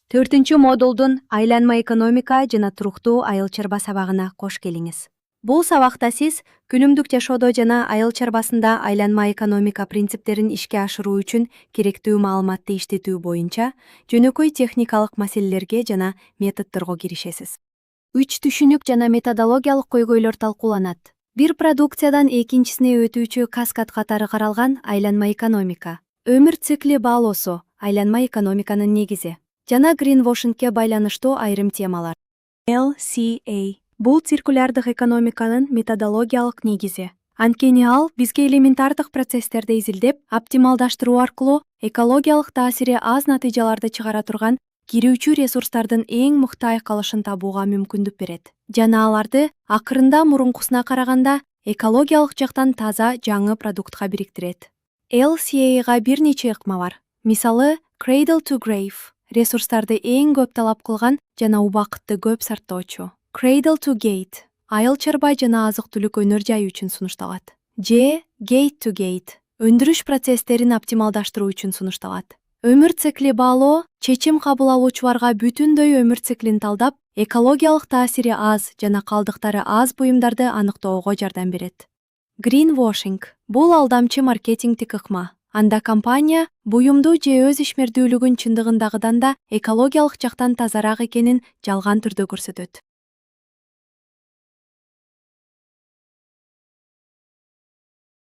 4 модулдун айланма экономика жана туруктуу айыл чарба сабагына кош келиңиз. Бул сабакта сиз күнүмдүк жашоодо жана айыл чарбасында айланма экономика принциптерин ишке ашыруу үчүн керектүү маалыматты иштетүү боюнча жөнөкөй техникалык маселелерге жана методдорго киришесиз. 3 түшүнүк жана методологиялык көйгөйлөр талкууланат. Бир продукциядан экинчисине өтүүчү каскад катары каралган айланма экономика, өмүр цикли баалоосу, айланма экономиканын негизи жана гринвошингке байланыштуу айрым темалар. LCA бул циркулярдык экономиканын методологиялык негизи. Анткени ал бизге элементардык процесстерди изилдеп, оптималдаштыруу аркылуу экологиялык таасири аз натыйжаларды чыгара турган кирүүчү ресурстардын эң мыкты айкалышын табууга мүмкүндүк берет. Жана аларды акырында мурункусуна караганда экологиялык жактан таза жаңы продуктка бириктирет. LCA-га бир нече ыкма бар. Мисалы, Cradle to Grave ресурстарды эң көп талап кылган жана убакытты көп сарптоочу. Cradle to Gate айыл чарба жана азык-түлүк өнөр жай үчүн сунушталат. Же Gate to Gate өндүрүш процесстерин оптималдаштыруу үчүн сунушталат. Өмүр цикли баалоо чечим кабыл алуучуларга бүтүндөй өмүр циклин талдап, экологиялык таасири аз жана калдыктары аз буюмдарды аныктоого жардам берет. Greenwashing бул алдамчы маркетингдик ыкма. Анда компания буюмду же өз ишмердүүлүгүн чындыгындагыдан да экологиялык жактан тазараак экенин жалган түрдө көрсөтөт.